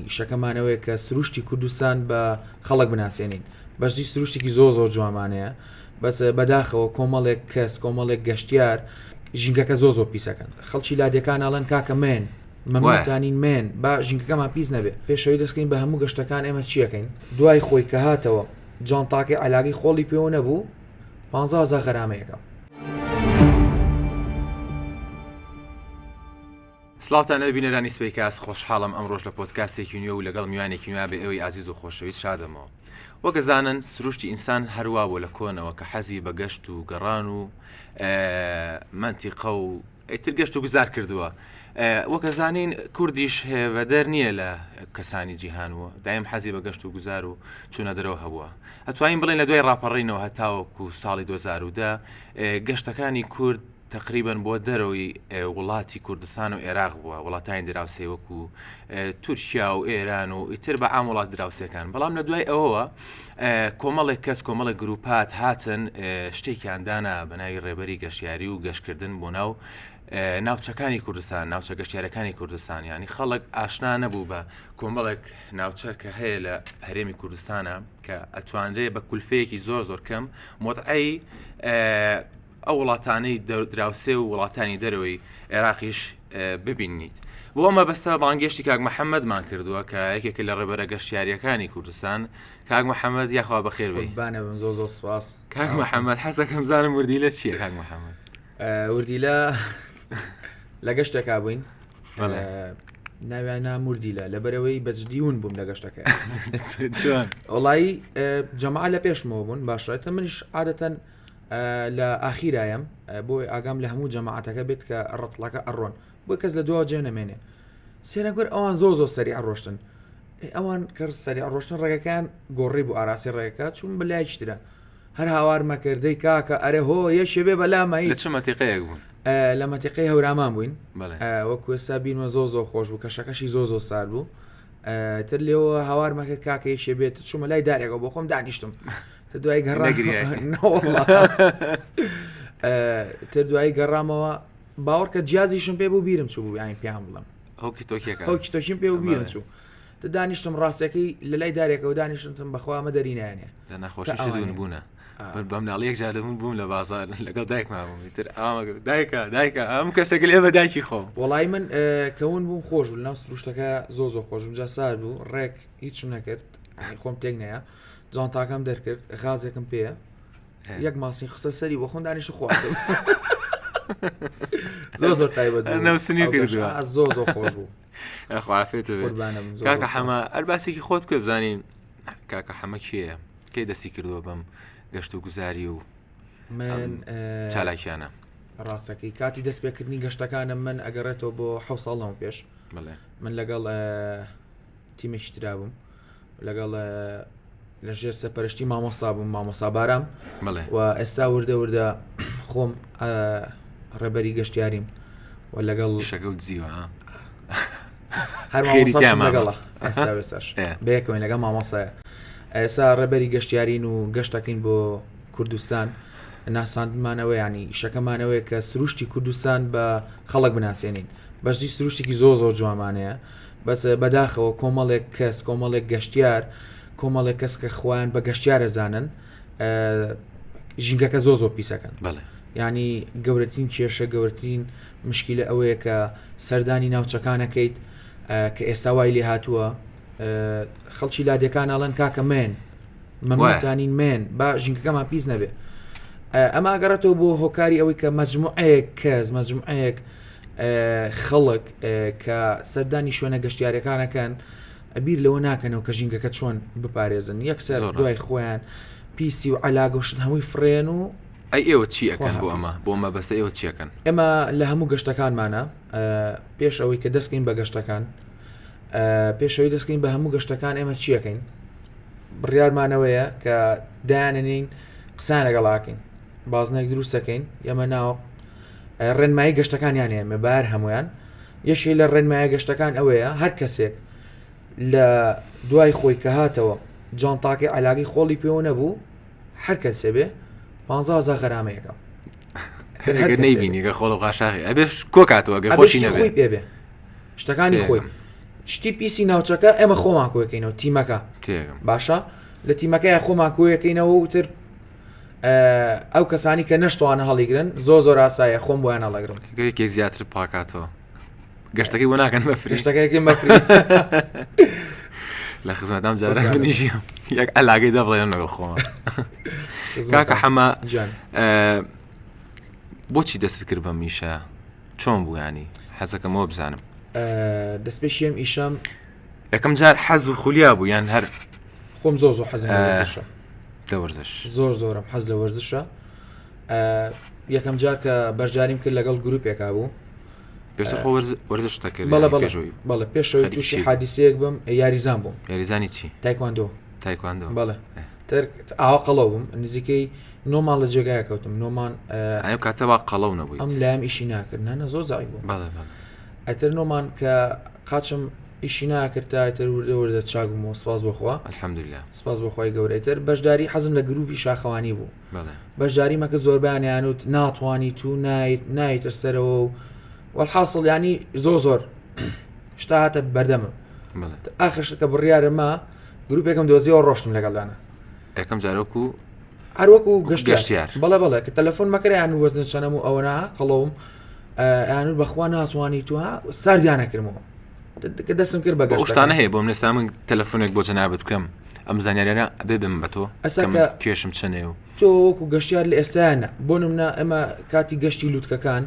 ینی شەکەمانەوەی کە سروشتی کوردستان بە خەڵک بناسیێنین بەشی سروشتێکی زۆر جوانمانەیە بەس بەداخەوە کۆمەڵێک کەس کۆمەڵێک گەشتیار ژینگەکە زۆر پیسەکەن خەڵکی لادەکان ئاڵەن کاکە مێن مەمنونتانین مێن با ژینگەکەمان پیس نەبێ پێشەوەی دەستکەین بە هەموو گەشتەکان ئێمە چیەکەین دوای خۆی کە هاتەوە جانتاکەی علاگی خۆڵی پێوە نەبوو 15,000 غەرامەیەەکەم. سڵاتان بینەرانی سپیکاس خۆشحاڵم ئەمڕۆژ لە پۆدکاستێکی نوێ و لەگەڵ میوانێکی نوێ بێ ئەوەی ئازیز و خۆشەویست شادەمەوە. وەگەزانن سروشتی ئینسان هەروە بۆ لە کۆنەوە کە حەزی بە گەشت و گەڕان و منتیقە و ئیتر گەشت و گوزار کردووە. وەکەزانین کوردیش بەدەر نییە لە کەسانی جیهانوە دایم حەزی بە گەشت و گوزار و چوونە دەرەوە هەبووە. ئەتوانین بڵێن لە دوای ڕاپەڕینەوە هەتاوەکو ساڵی 2010 گەشتەکانی کورد تقریبا بۆ دەرەوەی وڵاتی کوردستان و عێراق بووە وڵاتانی دراوسێ وەکو تورکیا و ئێران و ئیتر بە عام وڵات دراوسەکان بەڵام لە دوای ئەوەوە کۆمەڵێک کەس کۆمەڵێک گروپات هاتن شتێکیاندانە بە ناوی ڕێبەری گەشتیاری و گەشتکردن بۆ ناو ناوچەکانی کوردستان ناوچە گەشتیارەکانی کوردستان ینی خەڵک ئاشنا نەبوو بە کۆمەڵێک ناوچە کە هەیە لە هەرێمی کوردستانە کە ئەتوانرێ بە کولفەیەکی زۆر کەم مۆتعی ئەو وڵاتانەی دراوسێ و وڵاتانی دەرەوەی عێراقیش ببینیت. بۆ ئەمە بەستە بانگێشتی کاک محەممەدمان کردووە کە یەکێک لە ڕێبەرە گەشتیاریەکانی کوردستان کاک محەممەد یاخوا بەخێر بێ. بانە زۆر سپاس. کاک محەممەد حەزەکەم زانم وردیلە چییە کاک محەممەد؟ وردیلە لە گەشتێکا بووین ناویان ناموردیلە لەبەرەوەی بەجدیون بووم لە گەشتەکە وڵایی جەماع لە پێشمەوە بوون باشێتە منیش عادەتەن لە ئاخیرایم بۆی ئاگام لە هەموو جەماعەتەکە بێت کە ڕەتڵەکە ئەڕۆن بۆی کەس لە دووە جێ نەمێنێ سێنەگوەر ئەوان زۆر سەری ئەڕۆشتن ئەوان کە سەری ئەڕۆشتن ڕێگەکان گۆڕی بوو ئاراسی ڕێگەکە چون بەلایشترە هەر هاوارمەکردەی کاکە ئەرە هۆ یەشێ بێ بەلامایی لە چ مەتیقەیەک بوون لە مەتیقەی هەورامان بووین وەکو ئێستا بینوە زۆر خۆش بوو کەشەکەشی زۆر سارد بوو تر لێەوە هاوارمەکرد کاکە یەشێ بێت چوومە لای دارێکەوە بۆ خۆم دانیشتم دوای تر دوای گەڕامەوە باوەڕ کە جیازیشم پێ بوو بیرم چوو بوو یانی پێیان بڵم ئەو کیتۆکیم پێ و بیرم چوو دانیشتم ڕاستەکەی لە لای دارێکەوە دانیشتم بەخوا ئەمە دەرینایانێ نەخۆشی بوونە بەم ناڵیەک جادەبوون بووم لە بازار لەگەڵ دایکمابووم تر دایکە ئەم کەسێک لێ بە دایکی خۆم وەڵای من کەون بووم خۆش بوو لەناو سروشتەکە زۆر خۆش بوو جا سارد بوو ڕێک هیچم نەکرد خۆم تێک نەیە جانتاکەم دەرکرد غازێکم پێ یەک ماسی خستە سەری بۆ خۆم دانیشت خواردم زۆر تایبەت نەوسنی کردووە زۆر خۆش بوو خوافێتە کاکە حەمە ئەرباسێکی خۆت پێ بزانین کاکە حەمە کێیە کەی دەستی کردووە بەم گەشت و گوزاری و من چالاکیانە ڕاستەکەی کاتی دەست پێکردنی گەشتەکانم من ئەگەڕێتەوە بۆ 6 ساڵەوە پێش من لەگەڵ تیمێکی ترا بووم لەگەڵ لەژێر سەرپەرشتی مامۆستا بووم مامۆستا بارام و ئێستا وردە خۆم ڕێبەری گەشتیاریم و لەگەڵ شەگەڵ جیوە هەر لەگەڵە ئێستاش بەیەکەوەین لەگەڵ مامۆستایە ئێستا ڕێبەری گەشتیارین و گەشتەکەین بۆ کوردستان ناساندمانەوە ینی شەکەمانەوەی کە سروشتی کوردستان بە خەڵک بناسیێنین بەشی سروشتێکی زۆر جوانمانەیە بەس بەداخەوە کۆمەڵێک کەس کۆمەڵێک گەشتیار کۆمەڵێک کەس کە خۆیان بە گەشتیارە زانن ژینگەکە زۆر پیسەکەن ینی گەورەترین کێشە گەورەترین مشکلە ئەوەیە کە سەردانی ناوچەکانەکەیت کە ئێستا وای لێ هاتووە خەڵکی لادەکان ئاڵەن کاکە مێن مەمنونتانین مێن با ژینگەکەمان پیس نەبێ ئەمە ئەگەڕێتەوە بۆ هۆکاری ئەوەی کە مەجموعەیەک کەس مەجموعەیەک خەڵک کە سەردانی شوێنە گەشتیارەکانەکەن بیر لەوە ناکەنەوە کە ژینگەکە چۆن بپارێزن یەکسەر دوای خۆیان پیسی و علاگەشت هەمووی فرێن و ئێوە چی ئەەکەن بۆ ئەمە بەستە ئێوە چیەکەن ئێمە لە هەموو گەشتەکانمانە پێش ئەوەی کە دەستکەین بە گەشتەکان پێشەوەی دەستکەین بە هەموو گەشتەکان ئێمە چیەکەین بڕیارمانەوەیە کە دایانەنین قسان لەگەڵاکەین بازنێک دروستەکەین ئێمە ناو ڕێنمایی گەشتەکانیان ئێمە بار هەمویان یەشی لە ڕێنمایە گەشتەکان ئەوەیە هەر کەسێک لە دوای خۆی کە هاتەوە جانتاکەی علاگی خۆڵی پێوە نەبوو هەر کەسێ بێ 15,000 غەرامەیەەکەم نەیبینی کە خۆڵ غاشاغی ئەبێ کۆکاتەوە گە خۆشی نەبێ پێ بێ شتەکانی خۆی شتی پیسی ناوچەکە ئێمە خۆمان کۆیەکەینەوە تیمەکە باشە لە تیمەکەی خۆمان کۆیەکەینەوە وتر ئەو کەسانی کە نەشتوانە هەڵیگرن زۆر ئاسایە خۆم بۆیان هەڵەگرم گەیەکی زیاتر پاکاتەوە گەشتەکەی بۆ ناکەن بەفری گەشتەکەیەکی مەفری لە خزمەتام جارە منیژی یەک ئەلاگەی دەبڵێن لەگەڵ خۆمە کاکە حەما بۆچی دەست کرد بە میشە چۆن بوو ینی حەزەکەمەوە بزانم دەستپێشیم ئیشەم یەکەم جار حەز و خولیا بوو یان هەر خۆم زۆر حەزم لە وەرزشە لە وەرزش زۆرم حەز لە وەرزشە یەکەم جار کە بەشداریم کرد لەگەڵ گروپێکا بوو پێشتر خۆ وەرزش دەکرد بەڵێ پێشەوەی تووشی حادیسەیەک بم یاریزان بووم یاریزانی چی تایکواندۆ بەڵێ تر ئاوا قەڵەو بووم نزیکەی 9 مانگ لە جێگایە کەوتم 9 مانگ ئەو کاتەوە قەڵەو نەبووی ئەم لایم ئیشی ناکردنانە زۆر زای بووم ئەتر 9 مانگ کە قاچم ئیشی ناکرد ئەتر وردە چاک بوومەوە سپاس بۆخوا الحەمدوللا سپاس بۆخوای گەورەتر بەشداری حەزم لە گروپی شاخەوانی بوو بەشداری مەکە زۆربیان وت ناتوانی تو نایتر سەرەوە و والحاصل ینی زۆر شتا هاتە بەردەمە ئاخرش کە بڕیارەمە گروپێکم دۆزیەوە ڕۆشتم لەگەڵدانە یەکەم جارۆکو هەروەکو گەشتیار بەڵێ کە تەلەفۆن مەکەیان وەزن چەنەم و ئەوەنا قەڵەوم یانور بەخوا ناتوانی تو ساردیانەکردمەوە کە دەستم کرد بە گەشتانە هەیە بۆم لەسا من تەلەفۆنێک بۆ جەنابەت بکەم ئەم زانیاریانە ئەبێ بم بە تۆ کێشم چنێ و تۆ وەکو گەشتیار لە ئێستایانە بۆ نمونە ئەمە کاتی گەشتی لووتکەکان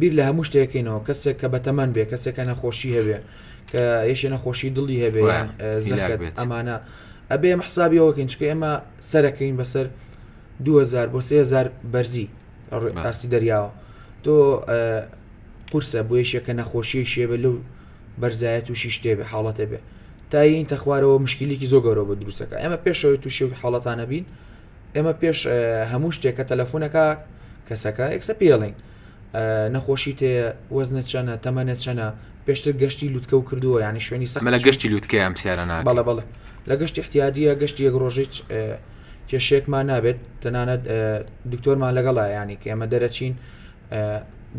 بیر لە هەموو شتێکینەوە کەسێک کە بەتەمەن بێ کەسێکە نەخۆشی هەبێ کە یەشێ نەخۆشی دڵی هەبێ زەکەت ئەمانە ئەبێ ئەمە حسابیەوەکەین چکە ئێمە سەرەکەین بەسەر 2000 بۆ 3000 بەرزی ئاستی دەریاوە تۆ قورسە بۆ یەشێکە نەخۆشی شێبە لەو بەرزایەت تووشی شتێ بێ حاڵەتە بێ تاین تەخوارەوە مشکلێکی زۆر گەورە بە دروستەکە ئێمە پێشەوەی تووشی حاڵەتانە بین ئێمە پێش هەموو شتێکە تەلەفۆنەکە کەسەکە ئەکسە پێڵین نەخۆشی تێ وەزنە چەنە تەمەنە چەنە پێشتر گەشتی لووتکە و کردووە ینی شوێنی سەخت لە گەشتی لووتکە ئەم سیارە بەڵێ لە گەشتی احتیادیە گەشتی یەک ڕۆژێک کێشەیەکمان نابێت تەنانەت دکتۆرمان لەگەڵایە ینی کە ئێمە دەرەچین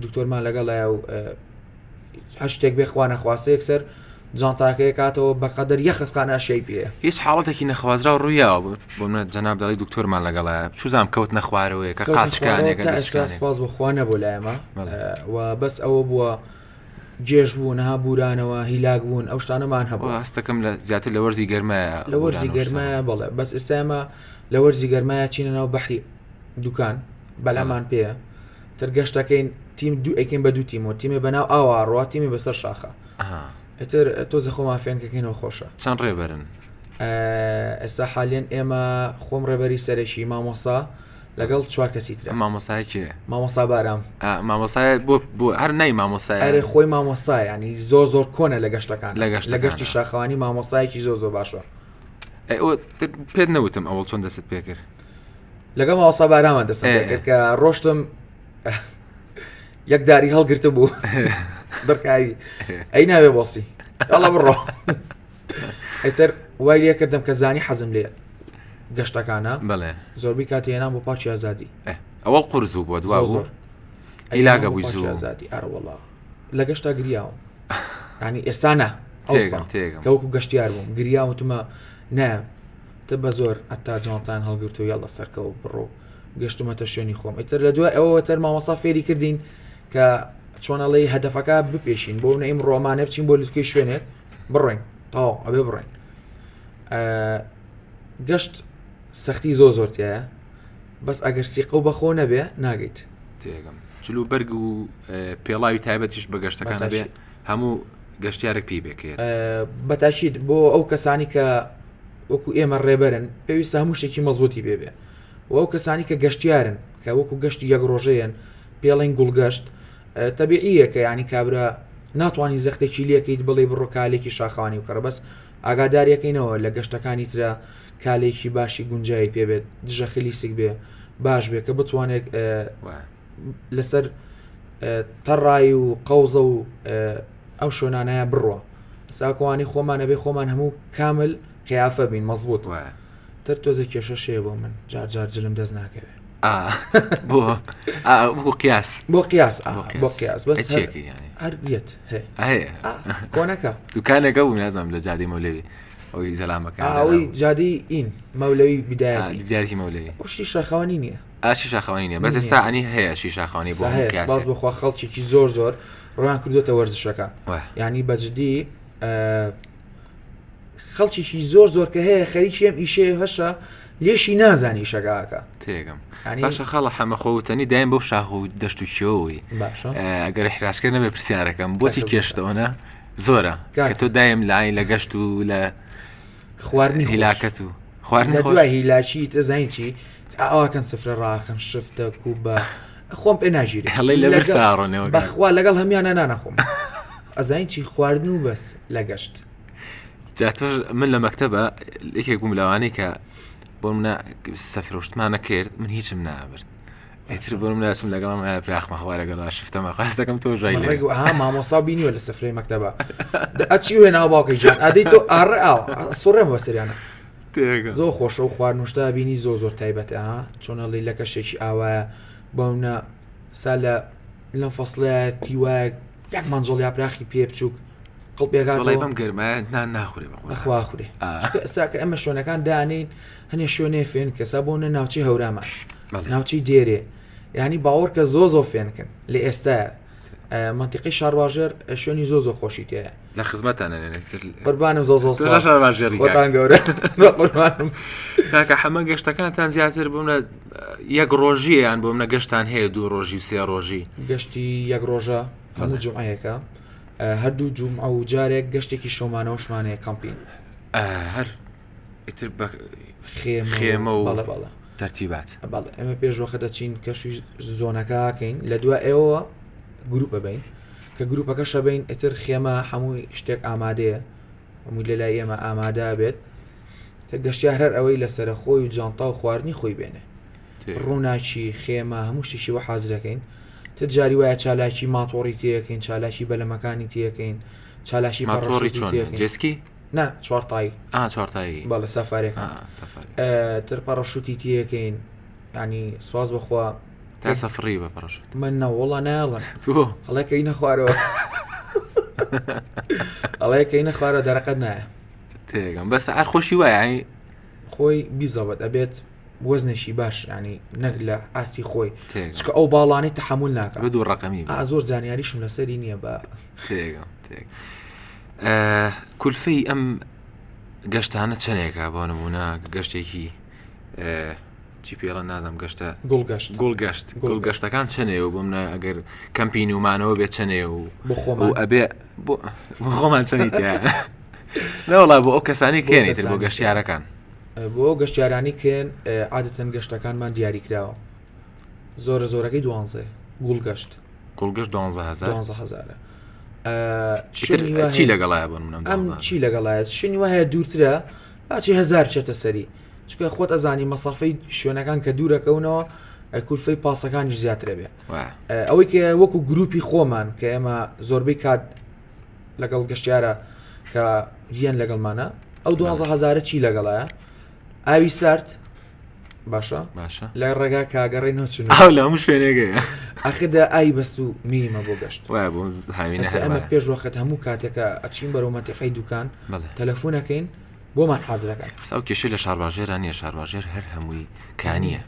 دکتۆرمان لەگەڵایە و هەر شتێک بێ خوا نەخواسە یەکسەر جانتاکەیە کاتەوە بەقەدەر یەخسقانە شەی پێ هیچ حاڵەتێکی نەخوازرا و ڕوویاوە بۆ منە جەناب دەڵی دکتۆرمان لەگەڵایە چوزام کەوت نەخوارەوەی کە قاچکانێکە سپاس بەخوا نەبوو لایەمە و بەس ئەوە بووە جێژ بوو نەها بورانەوە هیلاک بوون ئەو شتانەمان هەبوو هەستەکەم لە زیاتر لە وەرزی گەرمایە لە وەرزی گەرمایە بەڵێ بەس ئێستامە لە وەرزی گەرمایە چینەوە بەحری دوکان بەلامان پێە تر گەشتەکەین تیم دوو ئەکەین بە دوو تیمەوە تیمێ بەناو ئاوەڕوا تیمی بەسەر شاخە ئەتر تۆزە خۆمان فێنکەکەینەوە خۆشە چەند ڕێبەرن ئێستا حالێن ئێمە خۆم ڕێبەری سەرەکی مامۆسا لەگەڵ 4 کەسی ترە مامۆسای کێ مامۆسا بارام مامۆسای بۆ هەر نای مامۆسای ئەرێ خۆی مامۆسای ینی زۆر کۆنە لە گەشتەکان لە گەشتی شاخەوانی مامۆسایەکی زۆر باشە پێت نەوتم ئەوڵ چۆن دەست پێ کرد لەگەڵ مامۆسا بارامە دەست کرد کە ڕۆشتم یەک داری هەڵگرتە بوو دەرکایی ئەی ناوێ بۆسی ئەڵە بڕۆ ئەیتر وای لێ کردم کە زانی حەزم لێ گەشتەکانە بەڵێ زۆربەی کاتێنام بۆ پاچی ئازادی ئەوەڵ قورس بوو بۆ دوا بوو ئەیلاگە بووی زوو ئازادی ئەڕوەڵا لە گەشتا گریاوم ینی ئێستانە کەوەکو گەشتیار بووم گریاوتمە نام تە بە زۆر ئەتا جانتان هەڵگرت و یاڵە سەرکەوت بڕۆ گەشتمەتە شوێنی خۆم ئیتر لە دوای ئەوە تەر مامۆسا فێری کردین کە چۆنەڵی هەدەفەکە بپێشین بۆ نەئیم ڕۆمانە بچین بۆ لوتکەی شوێنێت بڕۆین تاو ئەبێ بڕۆین گەشت سەختی زۆرتیایە بەس ئەگەر سیقە و بەخۆ نەبێ ناگەیت تێگەم چلو بەرگ و پێڵاوی تایبەتیش بە گەشتەکانە بێ هەموو گەشتیارێک پێی بێکێت بەتاچیت بۆ ئەو کەسانی کە وەکو ئێمە ڕێبەرن پێویستە هەموو شتێکی مەزبوطی بێ و ئەو کەسانی کە گەشتیارن کە وەکو گەشتی یەک ڕۆژەیەن پێڵین گوڵگەشت تەبیعیە کە ینی کابرا ناتوانانی زەختێکی لەکەیت بڵێ بڕۆ کالێکی شاخەوانی و کەڕە بەس ئاگاداریەکەینەوە لە گەشتەکانی ترە کالێکی باشی گونجایی پێبێت دژە خلیسێک بێ باش بێت کە بتوانێت لەسەر تەڕای و قەوزە و ئەو شوێنانەیە بڕوە ساکوانی خۆمانە بێ خۆمان هەموو کامل قیافە بین مەزبوط تر تۆزە کێشە شێ بۆ من جار جلم دەست ناکەوێت بۆ قیاس بۆ قیاس بەس هەربیێت هەیە کۆنەکە دوکانێکە بوو نازانم لە جادەی مەولەوی ئەوی زەلامەکان ئەوەی جادەی ئین مەولەوی بدایەتی مەولەوی شتی شەخەوانی نییە شیشەخەوانی نیە بەس ئێستا ئەنی هەیە شیشەخەوانی بۆ باز بخوا خەڵکێکی زۆر ڕوان کردوتە وەرزشەکە یعنی بەجددی خەڵکیشی زۆر کە هەیە خەریکی ئەم ئیشەیە هەشە لێشی نازانی شەکەکە تێگەم باشە خەڵە حەمە خۆوتنی دایم بەو شاخ و دەشت و شۆی ئەگەر حراسکە نەبێ پرسیارەکەم بۆچی کێشتەوەە زۆرە کە تۆ دایم لای لە گەشت و لە خواردنی هیلاکەت و خواردن دوای هیلاچی تەزانین چی ئاواکەن سفرە ڕاخن شفتە کوبە خۆم پێ ناژیری هەڵی لەبەر ساڕۆنەوە بەخوا لەگەڵ هەمیانە نانەخۆم ئەزانین چی خواردن و بەس لە گەشت جاتر من لە مەکتەبە یەکێک بووم لەوانەی کە بۆ منە سەفرۆشتمانە کرد من هیچم نابرد ئیتر بۆ من ناسم لەگەڵم پراخمەخوا لەگەڵ شفتەمە خواست دەکەم تۆ ژای لێ مامۆسا بینیوە لە سفرەی مەکتەبە ئەچی وێ ناو باوکەی جان ئەدەی تۆ ئاڕ سوڕێم بەسەریانە زۆر خۆشە و خواردنوشتا بینی زۆر تایبەتە چۆنەڵی لە کەشێکی ئاوایە بەونە سا لەم فەسڵەیە پیوە یەک مانجۆڵ یاپراخی پێ بچووک قڵپێگاڵی بەم گەرمە ناخورێ بەخواخورێ ساکە ئەمە شوێنەکان دانین هەنێ شوێنێ فێن کەسا بۆنە ناوچی هەورامان ناوچی دێرێ یعنی باوەڕ کە زۆ فێنکن لە ئێستا منتیقی شارواژێر شوێنی زۆ خۆشی تەیە لە خزمەتانە قوربانم زۆ خۆتان گەورە کاکە هەمە گەشتەکانتان زیاتر بوومە یەک ڕۆژیان بۆ منە گەشتان هەیە 2 ڕۆژی و 3 ڕۆژی گەشتی یەک ڕۆژە هەموو جومعەیەکە هەردوو جومعە و جارێک گەشتێکی شەمانەوەشمانەیە کەمپین هەر ئیتر بە خێمە و تەرتیبات ئەمە پێشوەخە دەچین کەشی زۆنەکەکەین لە دوای ئێوە گروپ ببین کە گروپەکە شەبین ئیتر خێمە هەمووی شتێک ئامادەیە هەمووی لە لای ئێمە ئامادا بێت کە گەشتیار هەر ئەوەی لەسرە خۆی و جانتا و خواردنی خۆی بێنێ ڕووناچی خێمە هەموو شتێکی وە حازرەکەین تجاری وایە چالاکی ماتۆڕی تێەکەین چالاکی بەلەمەکانی تێەکەین چالاکی ماتۆڕی چۆن جسکی نه چوارتایی چوارتایی بەڵێ سەفارێکان تر پەڕەشوتی تێەکەین ینی سواز بخوا تا سەفڕی بە پەڕەشوت من نەوەڵە ناڵن هەڵێکەی نەخوارەوە ئەڵەیەکەی نەخوارە دەرەقەت نایە تێگەم بەس ئەر خۆشی وایە خۆی بیزەبەت ئەبێت وەزنێکی باش ینی نەک لە ئاستی خۆی چکە ئەو باڵانەی تەحمل ناکە بە دوو ڕقەمی زۆر زانیاریشم لەسەری نییە بە تێگەم کولفەی ئەم گەشتانە چەندێکە بۆ نمونە گەشتێکی چی پێڵە نازم گەشتە گوڵگەشتەکان چنێ و بۆمە ئەگەر کەمپین ومانەوە بێت چنێ و بۆ ئەبێ بۆ خۆمان چنی نەوەڵا بۆ ئەو کەسانی کێنیتر بۆ گەشتیارەکان بۆ گەشتیارانی کێن عادەتەن گەشتەکانمان دیاری کراوە زۆرەکەی 12 گوڵگەشت 12,000 چی لەگەڵایە بۆ منم ئەم چی لەگەڵایەت شوێنی وایە دوورترە باچی 1000 بچێتە سەری چکە خۆت ئەزانی مەسافەی شوێنەکان کە دوورەکەونەوە کولفەی پاسەکانیش زیاترە بێ ئەوەی کە وەکو گروپی خۆمان کە ئێمە زۆربەی کات لەگەڵ گەشتیارە کە ژیان لەگەڵمانە ئەو 12,000 چی لەگەڵایە ئاوی سارد باشە لای ڕێگا کاگەڕی نۆچون لە هەموو شوێنێگەیە ئەخدا ئای بەست و میمە بۆ گەشت ئەمە پێش وەخت هەموو کاتێکە ئەچین بەرەو مەتیقەی دوکان تەلەفۆنەکەین بۆمان حازرەکەن ئەو کێشە لە شارواژێران نیە شارواژێر هەر هەمووی کانیە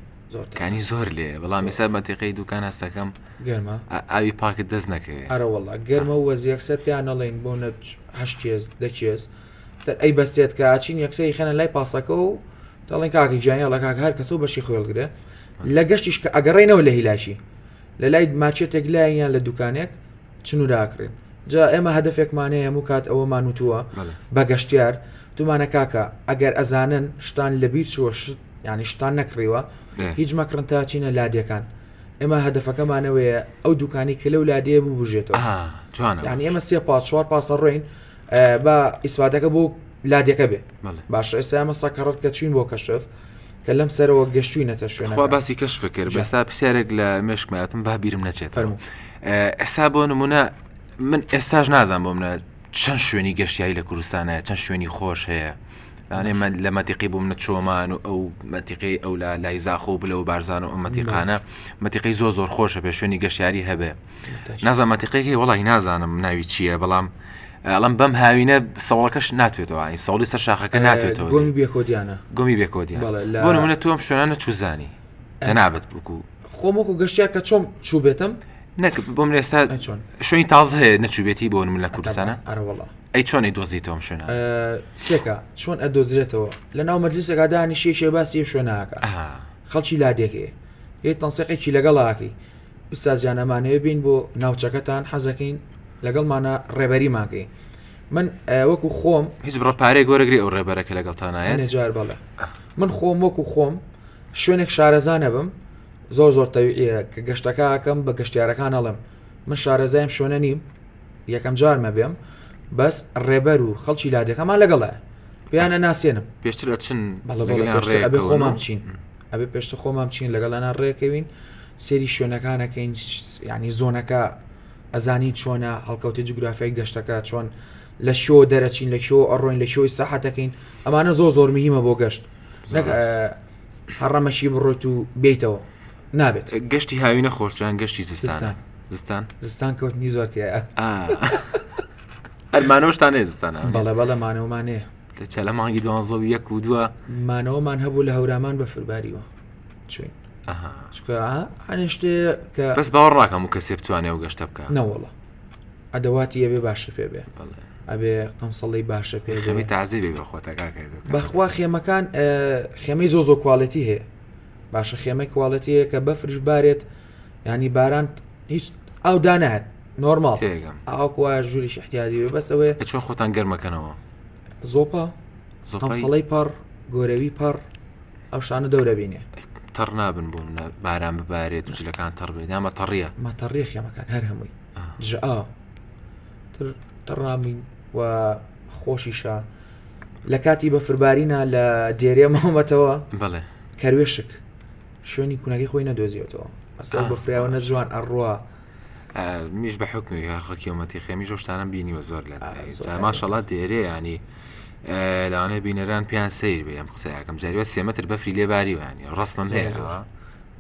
کانی زۆر لێ بەڵام ئێستا مەتیقەی دوکان هەستەکەم گەرمە ئاوی پاکت دەست نەکەوێت ئەرەوەڵا گەرمە و وەزیەکسەر پیانەڵێن بۆ نە 8 کێز 10 کێز ئەی بەستێت کە ئاچین یەکسەی خەنە لای پاسەکە و دەڵێن کاکی گیانە لە کاک هەر کەسە بەشی خۆڵگرێ لە گەشتیش کە ئەگەڕێنەوە لە هیلاشی لە لای ماچێتێک لایەن لە دوکانێک چنوراکرێن جا ئێمە هەدفێکمانەیە هەموو کات ئەوەمان وتووە بە گەشتیار تومانە کاکە ئەگەر ئەزانن شتان لەبیر چوە ینی شتان نەکڕیوە هیچ مەکڕن تا چینە لادیەکان ئێمە هەدفەکەمانەوەیە ئەو دوکانی کە لەو لادێ ببوژێتەوە ینی ئێمە 3 پاس 4 پاسە ڕۆین بە ئیسوادەکە بۆ لادیەکە بێ باشە ئێستا ئەمە سەکەڕەت کە چوین بۆ کەشف کە لەم سەرەوە گەشتوینەتە شوێنەوە باسی کەشف کرد بەستا پرسیارێک لە مێشکماتم با بیرم نەچێت ئێستا بۆ نمونە من ئێستاش نازان بۆ منە چەند شوێنی گەشتیایی لە کوردستانە چەند شوێنی خۆش هەیە يعني لما تقيبوا من تشومان أو متقي أو لا يزاخو بلو بارزان أو متقانا متقي زور خوش بشوني قشياري هبه نازم متقي والله نازم ناوي تشيه بلام ئەڵم بەم هاوینە سەوڵەکەش ناتوێتەوە این سەوڵی سەر شاخەکە ناتوێتەوە گۆمی بێکۆدیانە گۆمی بێکۆدیان بۆ نمونە تۆم شوێنانە چوزانی جەنابەت بکو خۆم وەکو گەشتیار کە چۆم چوو بێتم نەک بۆم لێستا شوێنی تازە هەیە نەچووبێتی بۆ نمونە لە کوردستانە ئەرەوەڵا ئەی چۆن ئەیدۆزیتەوەم شوێنە سێکە چۆن ئەدۆزرێتەوە لە ناو مەجلیسێکا دانیشی شێ باسی شوێنەکە خەڵکی لادێکێ یەک تەنسیقێکی لەگەڵاکەی ئوستازیان ئەمانەوێ بین بۆ ناوچەکەتان حەزەکەین لەگەڵمانە ڕێبەریماکەی من وەکو خۆم هیچ بڕە پارێک گۆرەگری ئەو ڕێبەرەکە لەگەڵتانایە نەجار بەڵێ من خۆم وەکو خۆم شوێنێک شارەزانە بم زۆر تەویعیە کە گەشتەکەکەم بە گەشتیارەکان ئەڵێم من شارەزایم شوێنە نیم یەکەم جارمە بێم بەس ڕێبەر و خەڵکی لادەکەمان لەگەڵە پیانە ناسێنم پێشتر ئەچن ئەبێ خۆمام بچین ئەبێ پێشتە خۆمام بچین لەگەڵانە ڕێکەوین سێری شوێنەکانەکەین ینی زۆنەکە ئەزانی چۆنە هەڵکەوتی جوگرافیای گەشتەکە چۆن لە شۆ دەرەچین لە شۆ ئەڕۆین لە شۆی ساحەتەکەین ئەمانە زۆر مهمە بۆ گەشت نەک هەڕەمەشی بڕۆیت و بیتەوە نابێت گەشتی هاوینە خۆشتران گەشتی زستان کەوتنی زۆرتیە ئەرمانەوەشتان هەیە زستانە بەڵێ مانەوەمانەیە چە لە مانگی 12 و 2 مانەوەمان هەبوو لە هەورامان بە فرباریوە چوین چکە هەنێشتێ کە بەس باوەڕ ناکەم و کەسێ بتوانێ و گەشتە بکە نەوەڵە ئەدەواتی ئەبێ باشە پێ بێ ئەبێ قەمسەڵی باشە پێ خێمی تازی بێ بەخۆتەکەکەیت بەخوا خێمەکان خێمەی زۆ کواڵەتی هەیە باشە خێمەی کواڵەتی هەیە کە بەفرش بارێت ینی باران هیچ ئەو دانات نۆرماڵ ئاوکوە ژووریش احتیاجی بێ بەس ئەوەیە چۆن خۆتان گەرمەکەنەوە زۆپە قەمسەڵەی پەڕ گۆرەوی پەڕ ئەو شانە دەورە بینێ تەڕ نابن بوون باران ببارێت و جلەکان تەڕ بێت یامە تەڕیە مەتەڕی خێمەکان هەر هەمووی جئا تەڕامین و خۆشیشە لە کاتی بە فربارینە لە دێرێ مامەتەوە بەڵێ کەروێشک شوێنی کوونەکەی خۆی نەدۆزیێتەوە ئەسەر بە فراوە نەجوان ئەڕوە میش بە حکمی هەرخەکیۆمەتی خێمی ژۆشتانە بینیوە زۆر لە ماشەڵا دێرێ ینی لەوانە بینەران پیان سیر بێ ئەم قسەیەکەم جاریوە 3 متر بەفری لێ باریوانی ڕستمم هەیەەوە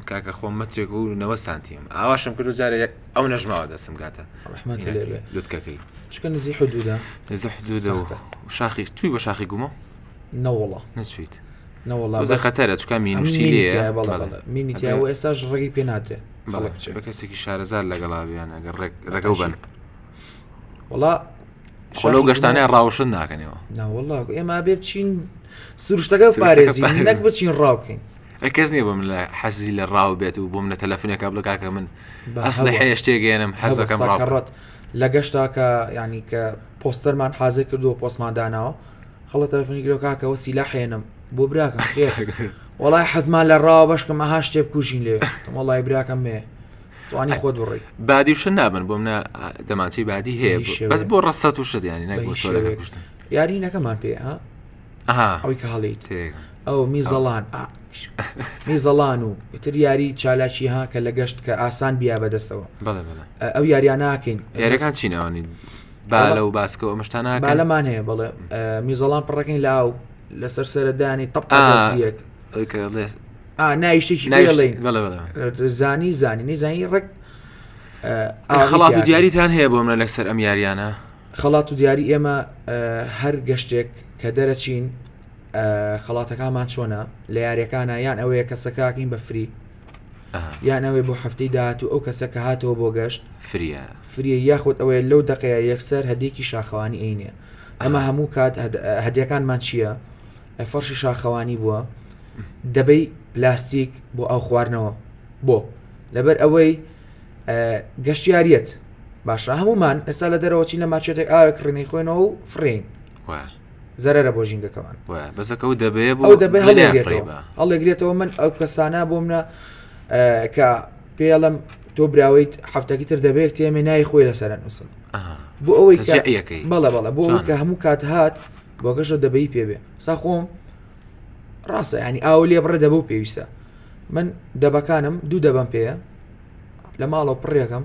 کاکە خۆم مترێک و 9 سانتیم ئاواشم کرد و جارێ ئەو نەژماوە دەسم گاتە لوتکەکەی چکە نزی حدودە و شاخی توی بە شاخی گومە نەوەڵە نەچیت نەوەڵە خەتەرە چکە مینشتی لێ مینیتیا و ئێستاش ڕێگی پێ نادرێ بە کەسێکی شارەزار لەگەڵاویان ئەگەر ڕێگە بن وڵا خۆلەو گەشتانەیە ڕاوشن ناکەنەوە ناوەڵا ئێمە بێ بچین سروشتەکە پارێزی نەک بچین ڕاوکەین کەس نییە بۆ من لە حەزی لە ڕاو بێت و بۆ منە تەلەفۆنێکا بڵکاکە من ئەسڵی هەیە شتێگەێنم حەزەکەم ڕاڕەت لە گەشتاکە ینی کە پۆستەرمان حازە کردو پۆستمان داناوە خەڵە تەلەفۆنی گرۆ کاکەوە سیلا حێنم بۆ براکەم خێر وڵای حەزمان لە ڕاوە بەشکەم ئەها شتێ بکوژین لێ وڵای براکەم مێ توانی خۆت بڕی بادی وشە نابن بۆ منە دەمانچەی بادی هەیە بەس بۆ ڕەسەت و شدیانی نەگوتۆ یاری نەکەمان پێ ئەوی کە هەڵیت ئەو میزەڵان و تر یاری چالاکی ها کە لە گەشت کە ئاسان بیا بەدەستەوە ئەو یاریان ناکەین یاریەکان چینەوەنی بالە و باسکەوە مشتانە بالەمان هەیە بڵێ میزەڵان پڕەکەین لاو لەسەر سەرەدانی تەپەک نایشتێکی زانی نەیزانی ڕێک خەڵات و دیاریتان هەیە بۆ منە لەسەر ئەم یاریانە خەڵات و دیاری ئێمە هەر گەشتێک کە دەرەچین خەڵاتەکانمان چۆنە لە یاریەکانە یان ئەوەیە کەسەکەکەین بە فری یان ئەوەی بۆ هەفتەی داهات و ئەو کەسە کە هاتەوە بۆ گەشت فریە یاخود ئەوەیە لەو دقەیە یەکسەر هەدێکی شاخەوانی عینێ ئەمە هەموو کات هەدیەکانمان چییە فەرشی شاخەوانی بووە دەبەی پلاستیک بۆ ئەو خواردنەوە بۆ لەبەر ئەوەی گەشتیاریەت باشە هەمومان ئێستا لە دەرەوەچین لە ماچێتێک ئاوێک ڕێنەی خۆینەوە و فرین زەرەرە بۆ ژینگەکەمان بەسەکە و دەبێ بۆ هەڵێگرێتەوە من ئەو کەسانە بۆ منە کە پێڵم تۆ براویت هەفتەکی تر دەبێت تێمە نای خۆی لەسەر نووسم بۆ ئەوەی بەڵێ بۆ ئەوەی کە هەموو کات هات بۆ گەشە دەبەی پێبێ سا خۆم ڕاستە ینی ئاو لێ بڕێ دەبە و پێویستە من دەبەکانم دوو دەبم پێە لە ماڵەوە پڕێکم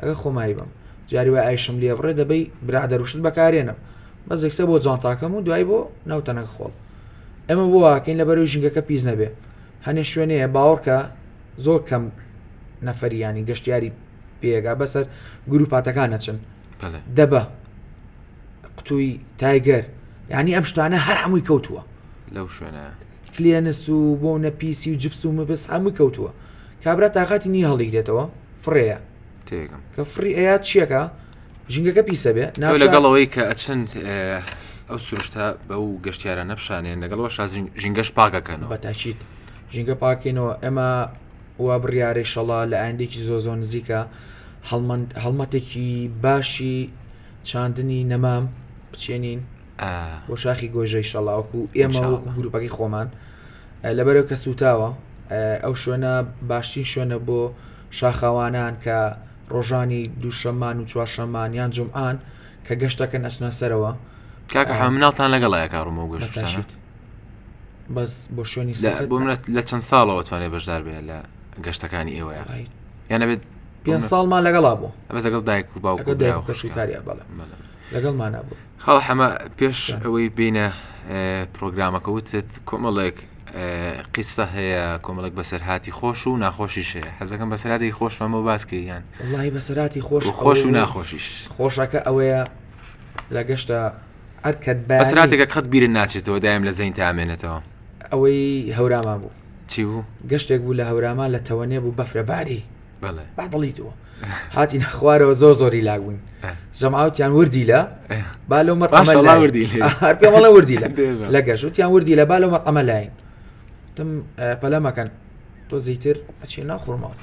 ئەگە خۆمایی بم جاری وای ئایشم لێ بڕێ دەبەی برادەروشت بەکارێنم بەس یەکسە بۆ جانتاکەم و دوای بۆ ناوتەنەکە خۆڵ ئێمە بۆ واکەین لە بەرەوەی ژینگەکە پیس نەبێ هەنێ شوێنەیە باوەڕکە زۆر کەم نەفەریانی گەشتیاری پێگا بەسەر گروپاتەکان نەچن دەبە قوتووی تایگەر یعنی ئەم شتانە هەر هەمووی کەوتووە لەو شوێنە کلێنس و بۆ نەپیسی و جپس و مەبەس هەمووی کەوتووە کابرا تااقاتی نی هەڵیگرێتەوە فڕەیە تێگەم کە فڕی ئەیات چیەکە ژینگەکە پیسە بێ لەگەڵەوەی کە ئەچەند ئەو سروشتە بە و گەشتیارە نەپشانێن لەگەڵەوە ژینگەش پاکەکەنەوە بەتاچیت ژینگە پاکەینەوە ئەمە وا بڕیارەی شەڵا لە ئایندێکی زۆ نزیکە هەڵمەتێکی باشی چاندنی نەمام بچێنین بۆ شاخی گۆژەی شەڵاوکو ئێمە وەکو گروپەکەی خۆمان لەبەرەوە کە سوتاوە ئەو شوێنە باشترین شوێنە بۆ شاخەوانان کە ڕۆژانی دووشەمان و چوارشەمان یان جومعان کە گەشتەکەن ئەچنە سەرەوە کاکە هەمناڵتان لەگەڵایە کاڕۆمە و گەشتانە بەس بۆ شوێنی بۆ منە لە چەند ساڵەوە توانێت بەشدار بێت لە گەشتەکانی ئێوەیە یان نەبێت 5 ساڵمان لەگەڵا بوو ئەمە لەگەڵ دایک و باوکو کاریە بەڵێ لەگەڵمانە بوو خاڵ هەمە پێش ئەوەی بینە پرۆگرامەکە وتت کۆمەڵێک قیسە هەیە کۆمەڵێک بەسەرهاتی خۆش و ناخۆشیش هەیە حەزەکەم بەسەرهاتی خۆش فەمە باسکەی یان واللهی بەسەرهاتی خۆش و ناخۆشیش خۆشەکە ئەوەیە لە گەشتە ئەرکەت بەسەراتێکە قەت بیرن ناچێتەوە دایم لە زەین تامێنێتەوە ئەوەی هەورامان بوو چی بوو گەشتێک بوو لە هەورامان لە تەوەنێ بوو بەفرەباری بەڵێ بەڵیتەوە هاتی نەخوارەوە زۆری لاگوین جەماوتیان وردی لە با لەو مەقەمە هەر پێمەڵە وردی لە گەشتیان وردی لە با لەو مەقەمە لاین تم پەلەمەکەن تۆ زیتر ئەچێ ناخۆڕمەوە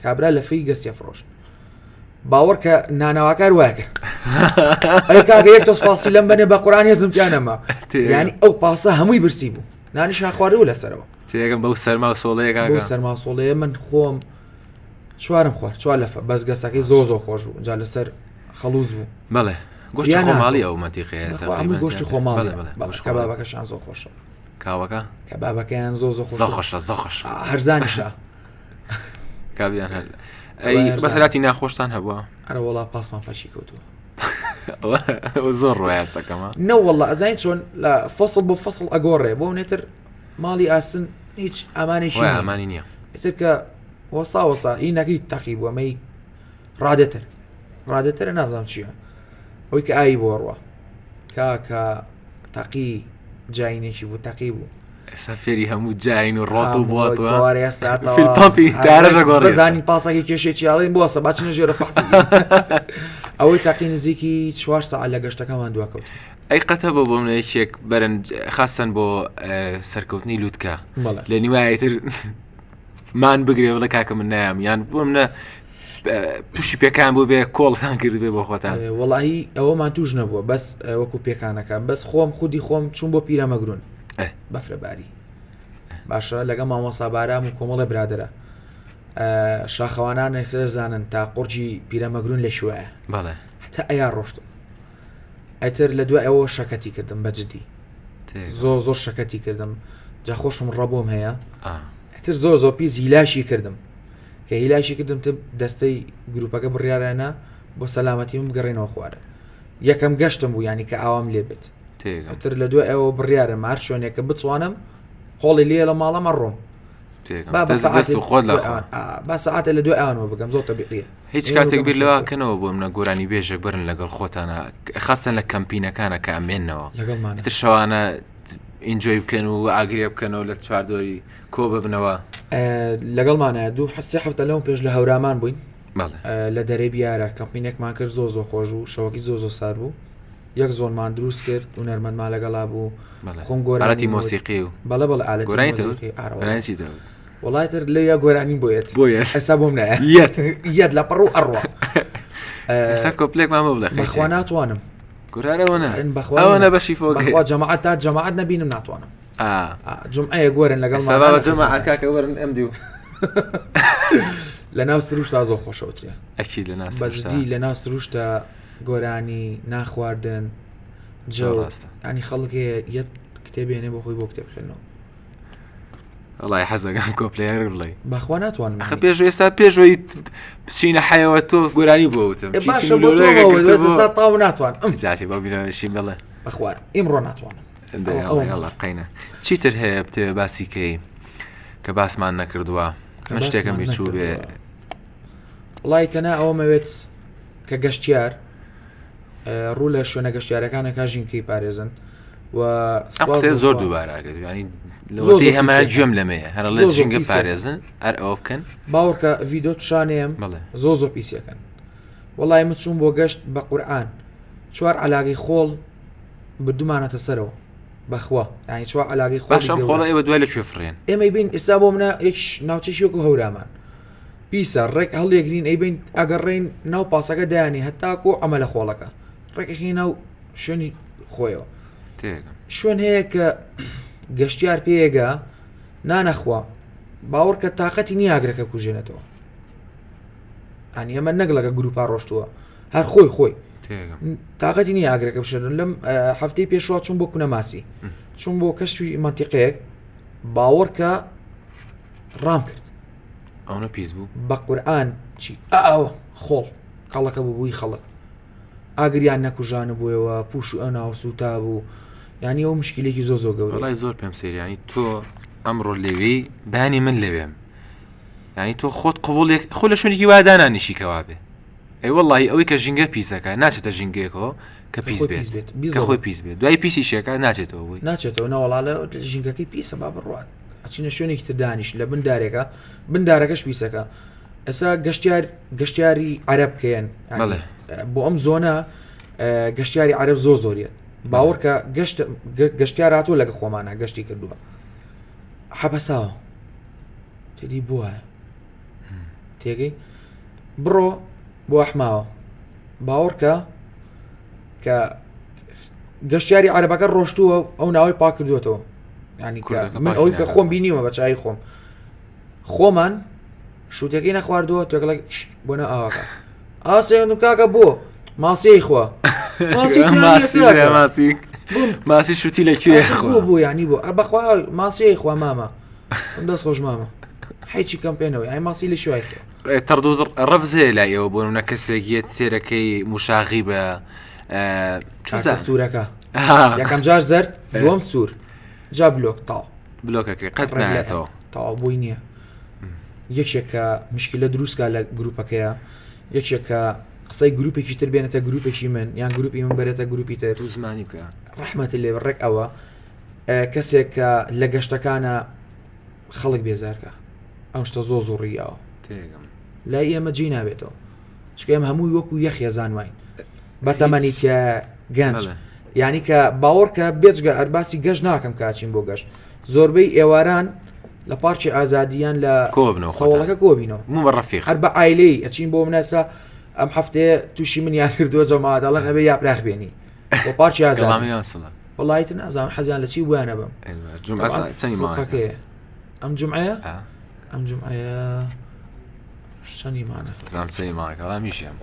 کابرا لە فەی گەستیە فرۆشت باوەڕ کە ناناواکار وایەکە ئەی کاکە یەک تۆس پاسی لەم بەنێ بە قورئان هێزمتیانەما یعنی ئەو پاسە هەمووی برسی بوو نانیش ناخواردەوە لەسەرەوە تێگەم بەو سەرما و سۆڵەیە کاکە بەو سەرما سۆڵەیە من خۆم چوارم خوارد چوار لەفە بەس گەستەکەی زۆ خۆش بوو جا لەسەر خەڵوز بوو بەڵێ گۆشتی خۆماڵی ئەو مەتیقەیە هەمووی گۆشتی خۆماڵی کەبابەکەشیان زۆر خۆشە کاوەکە کەبابەکەیان زۆ خۆشە هەرزانیشە کابیان هەر ئەی بەسەراتی ناخۆشتان هەبووە ئەرە وەڵا پاسمان پاشی کەوتووە زۆر ڕۆیاستەکەمە نەوەڵا ئەزانین چۆن لە فەسڵ بۆ فەسڵ ئەگۆڕێ بۆ نێتر ماڵی ئاسن هیچ ئەمانێکی ئەمانی نییە ئێتر کە وەسا هی نەکەی تەقی بووە ئەمەی ڕادەترە نازانم چییە ئەوەی کە ئایی بۆڕوە کاکە تەقی جاینێکی بوو تەقی بوو ئێستا فێری هەموو جاین و ڕۆت و بواتەوە بزانی پاسێکی کێشێکی ئاڵین بۆسە باچنە ژێرە فەحسی ئەوەی تەقی نزیکی 4 ساعت لە گەشتەکەمان دووەکەوت ئەی قەتە بۆ منێکێک بەرەن خاستن بۆ سەرکەوتنی لووتکە لە نیوایەتر مان بگرێ بڵێ کاکە من نایام یان بۆ منە تووشی پێکان بوو بێ کۆڵتان کرد بێ بۆ خۆتان وەڵاهی ئەوەمان توش نەبووە بەس وەکو پێکانەکە بەس خۆم خودی خۆم چوون بۆ پیرەمەگرون بەفرەباری باشە لەگە مامۆسا بارام و کۆمەڵە برادرە شاخەوانان دەزانن تا قورجی پیرەمەگرون لە شوێە بەڵێ هەتا ئەیان ڕۆشتم ئەتر لە دوای ئەوە شەکەتی کردم بەجددی زۆر شەکەتی کردم جا خۆشم ڕەبۆم هەیە ئەتر زۆر پیس هیلاشی کردم کە هیلاشی کردم دەستەی گروپەکە بڕیارانە بۆ سەلامەتی من بگەڕێنەوە خوارە یەکەم گەشتم بوو ینی کە ئاوام لێ بێت ئەتر لە دوای ئەوە بڕیارم هەر شوێنێکە بتوانم خۆڵی لێ لە ماڵەمە ڕۆم با سەعاتە لە دوای ئەوانەوە بگەم زۆر تەبیعیە هیچ کاتێک بیر لەوەکەنەوە بۆ منە گۆرانی بێژێک برن لەگەڵ خۆتانە خاستن لە کەمپینەکانە کە ئەمێنەوە لەگەڵمانتر شەوانە ئینجۆی بکەن و ئاگرێ بکەنەوە لە چواردۆری کۆ ببنەوە لەگەڵمانە 2 هەفتە لەو پێش لە هەورامان بووین لە دەرێ بیارە کەمپینێکمان کرد زۆ خۆش و شەوەکی زۆ سار بوو یەک زۆنمان دروست کرد و نەرمەندمان لەگەڵا بوو خۆم گۆرانی مۆسیقی و بەڵێ ئالەتی وڵایتر لە یا گۆرانی بۆیت حساب بۆم نایە یەت لە پڕ و ئەڕوە ئێستا کۆپلێکمان بڵێ بەخوا ناتوانم گۆرانەوەە بەشی فۆ جەماعەت تا جەماعەت نەبینم ناتوانم جمعەیە گۆرن لەگەڵ جەماعەت کاکە وەرن ئەم دیو لە ناو سروشتا زۆر خۆشەوترە ئەکی لە ناو بەجددی لە ناو سروشتە گۆرانی ناخواردن جە ینی خەڵک یەک کتێبێنێ بۆ خۆی بۆ کتێب خوێنەوە والله حەزەکەم کۆپلێر بڵێ بەخوا ناتوانم ئەخە پێش ئێستا پێشەوەی بچینە حەیەوە تۆ گۆرانی بۆ وتم باشە بۆ تۆ تاو ناتوان جاتی بۆ بینەشی بڵێ بەخوا ئیمڕۆ ناتوانم قینە چیتر هەیە بتێ باسیکەی کە باسمان نەکردووە من شتێکم بیرچوو بێ وڵی تەنە ئەوەمەوێت کە گەشتیار ڕوو لە شوێنە گەشتیارەکانە کاژینکەی پارێزن و زۆر دووباراگەت ینی لەوەی هەمە گوێم لەمەیە هەر لە ژینگە پارێزن هەر ئەوە بکەن باوەڕکە ڤیدۆ توشانەیەم زۆ پیسەکەن وڵی من چوون بۆ گەشت بە قورئان 4 علاگەی خۆڵ بردومانەتە سەرەوە بەخوا ینی 4 علاگەی خۆڵ خۆڵ ئێوە دوای لەکوێ فڕێن ئێمەی بین ئێستا بۆ منە یەک ناوچەشیوەکو هەورامان پیسە ڕێک هەڵێگرین ئەی بین ئەگەڕێین ناو پاسەکە دایانی هەتاکو ئەمە لە خۆڵەکە ڕێکەکەی ناو شوێنی خۆیەوە شوێن هەیە کە گەشتیار پێیەگە نانەخوا باوەڕکە تااقەتی نیاگرەکە کوژێنێتەوە ئەنی ئەمە نەگڵەکە گروپا ڕۆشتووە هەر خۆی تااقەتی نیاگرەکە بشێن لەم هەفتەی پێشوا چوون بۆ کونەماسی چوون بۆ کەشوی مەنتیقەیەک باوەڕکە ڕام کرد ئەوە پیس بوو بە قورئان چی ئەوە خۆڵ کاڵەکە بووی خەڵک ئاگریان نەکوژانە بوویەوە پوش و ئەناو سوتا بوو ینی ئەو مشکلێکی زۆ گەورە وڵای زۆر پێم سەیرانی تۆ ئەمڕۆ لێوەی بانی من لەوێم ینی تۆ خۆت قبولێک خۆ لە شوێنێکی وادانانیشی کەوا بێ ئەی وڵی ئەوەی کە ژینگە پیسەکە ناچێتە ژینگەیەکەوە کە پیس بێت کە خۆی پیس بێت دوای پیسی شێکە ناچێتەوە بووی ناچێتەوە ناوەڵا لە ژینگەکەی پیسە با بڕات ئەچینە شوێنێکی تر دانیش لە بندارێکە بندارەکەش پیسەکە ئێستا گەشتیاری عەرەب کەیەن بۆ ئەم زۆنە گەشتیاری عەرەب زۆریت باوەڕکە گەشتیار هاتووە لەگە خۆمانە گەشتی کردووە حەبەساوە تێدی بووە تێگەی بڕۆ بۆ ئەحماوە باوەڕکە کە گەشتیاری عەرەبەکە ڕۆشتووە ئەو ناوەی پاک کردوێتەوە ینی من ئەوەی کە خۆم بینیوە بە چای خۆمان شووتەکەی نەخواردووە تۆکڵک بۆنە ئاواکە ئاسێن کاکە بۆ ماسیەی خوا ماسی شوتی لەکوێ بوو ینی بۆ بەخوا ماسیەی خوا مامە دەست خۆش مامە حیچی کەم پێنەوەی ئای ماسی لە شوای تەردوو ڕەفزێ لای ئەوە بۆ منە کەسێکیت سێرەکەی موشاغی بە سوورەکە یەکەم جار زەرد دووەم سوور جا بلۆک تاو بلۆکەکەی قەت نایێتەوە تاو بووی نییە یەکێک کە مشکلە دروستکە لە گروپەکەیە یەکێک کە قسەی گروپێکی تر بێنێتە گروپێکی من یان گروپی من بێتە گروپی تر تو زمانی بکە ڕەحمەتی لێ ڕێک ئەوە کەسێک کە لە گەشتەکانە خەڵک بێزارکە ئەو شتە زۆ زۆڕیەوە لای ئێمە جێ نابێتەوە چکە ئێمە هەمووی وەکو یەخیە زانواین بەتەمەنیتە گەنج یعنی کە باوەڕکە بێجگە هەرباسی گەشت ناکەم کاچین بۆ گەشت زۆربەی ئێواران لە پارچی ئازادیان لە سەوڵەکە کۆبینەوە بەڕەفیق هەر بە ئایلەی ئەچین بۆ منەسا ئەم هەفتەیە تووشی من یان کردووە جەماعەداڵەن هەبێ یاپراخ بێنی بۆ پارچی ئازادی وڵایەتە نازانم حەزیان لە چی بوویانە بم ئەم جومعەیە ئەم جومعەیە شەنی مانە میشم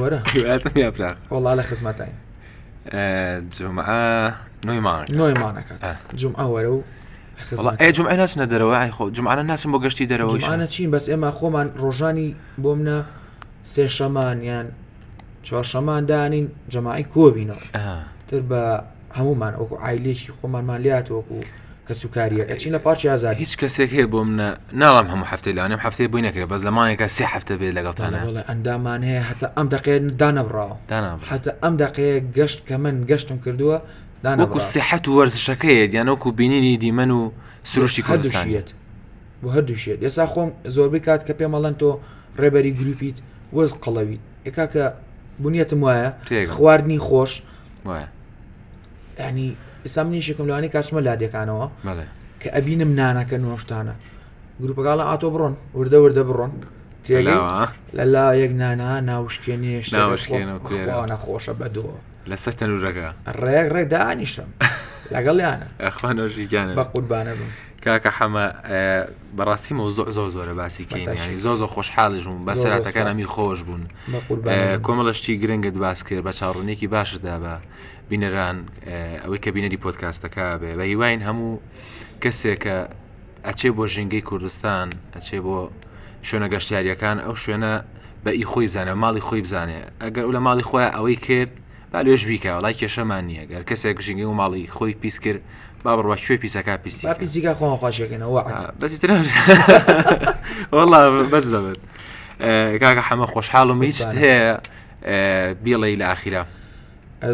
وەرە یاپراخ وڵا لە خزمەتین جومعە نۆی مانەکەات جومعە وەرە و جمعە ناچنە دەرەوە خۆ جمعانە ناچن بۆ گەشتی دەرەوە جمعانە چین بەس ئێمە خۆمان ڕۆژانی بۆ منە سێ شەمان یان چوار شەمان دانین جەماعی کۆبینەوە تر بە هەمومان وەکو ئایلێکی خۆمانمان لاتوەکو کە سوکاریە ئەچین لە پارچی ئازادی هیچ کەسێک هەیە بۆ منە ناڵام هەموو هەفتەی لەوانم هەفتەی بووی نەکرێت بەس لە مانێکە 3 هەفتە بێت لەگەڵتانە ئەندامان هەیە هەتا ئەم دقەیە دانەبڕاوە هەتا ئەم دقەیە گەشت کە من گەشتم کردووە وەکو سیحەت و وەرزشەکەیت یان وەکو بینینی دیمەن و سروشتی کوردستانیت بۆ هەردووشێت ئێستا خۆم زۆربەی کات کە پێمەڵەن تۆ ڕێبەری گروپیت وەز قەڵەویت ئێکا کە بنیەتم وایە خواردنی خۆش ینی ئێستا منیشێکم لەوانی کاتچمە لادەکانەوە کە ئەبینم نانەکە نوۆشتانە گروپەکڵە ئاتۆ بڕۆن وردە بڕۆن لەلا یەک نانە ناوشکێنێش نەخۆشە بەدۆ لەسەر تەنورەکە ڕێک دانیشم لەگەڵ یانە ئەخوانۆژیگانە بە قوربانە بم کاکە حەمە بەڕاستی مەوزوع زۆرە باسی کەین ینی زۆ خۆشحاڵیش بوون بە سەراتەکان هەمی خۆش بوون کۆمەڵەشتی گرنگت باس کرد بە چاڕوونێکی باشدا بە بینەران ئەوەی کە بینەری پۆدکاستەکە بێ بە هیواین هەموو کەسێک کە ئەچێ بۆ ژینگەی کوردستان ئەچێ بۆ شوێنە گەشتیاریەکان ئەو شوێنە بە ئی خۆی بزانێ ماڵی خۆی بزانێ ئەگەر لە ماڵی خۆی ئەوەی کرد با لێش بیکە وڵای کێشەمان نییە گەر کەسێک ژینگەی و ماڵی خۆی پیس کرد با بڕوا کوێ پیسەکە پیسی پیسیکە خۆمە خۆشیەکەنەوە بەسی تر وەڵا بەس دەبێت کاکە حەمە خۆشحاڵم هیچ هەیە بیڵێ لە ئاخیرا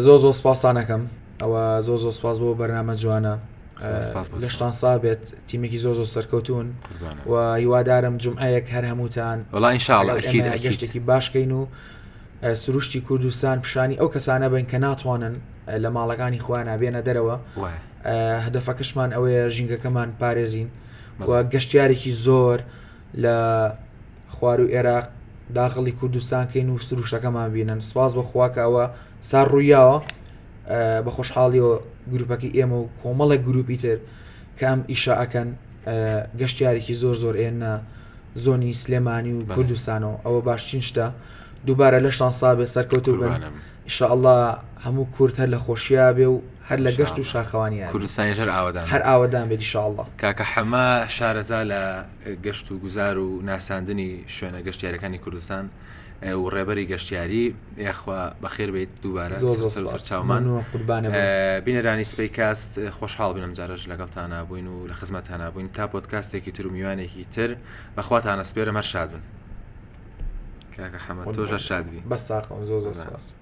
زۆ سپاسانەکەم ئەوە زۆ سپاس بۆ بەرنامە جوانە لەشتان سابێت تیمێکی زۆ سەرکەوتون و هیوادارم جمعەیەک هەر هەمووتان وڵا ئینشاءڵڵا گەشتێکی باشکەین و سروشتی کوردستان پیشانی ئەو کەسانە بین کە ناتوانن لە ماڵەکانی خۆیان نابێنە دەرەوە هەدەفەکەشمان ئەوەیە ژینگەکەمان پارێزین و گەشتیارێکی زۆر لە خوار و عێراق داخڵی کوردستان کەین و سروشتەکەمان بینن سپاس بە خوا کە ئەوە سار ڕوویاوە بە خۆشحاڵیەوە گروپەکەی ئێمە و کۆمەڵێک گروپی تر کە ئەم ئیشاءەکەن گەشتیارێکی زۆر ئێنە زۆنی سلێمانی و کوردستانەوە ئەوە باشترین شتە دووبارە لەشتان سابێت سەرکەوتوو بن ئینشاءڵڵا هەموو کورد هەر لە خۆشییا بێ و هەر لە گەشت و شاخەوانیان کوردستانی هەر ئاوادان بێت ئینشاءڵڵا کاکە حەمە شارەزا لە گەشت و گوزار و ناساندنی شوێنە گەشتیارەکانی کوردستان و ڕێبەری گەشتیاری یاخوا بەخێر بێت دووبارە چاومان بینەرانی سپەی کاست خۆشحاڵ بنم جارەش لەگەڵتانە بووین و لە خزمەتانە بووین تا پۆدکاستێکی تر و میوانێکی تر بەخواتانە سپێرم هەر شاد بن کاکە حەمە تۆ شاد بی بەس ساقم زۆر سپاس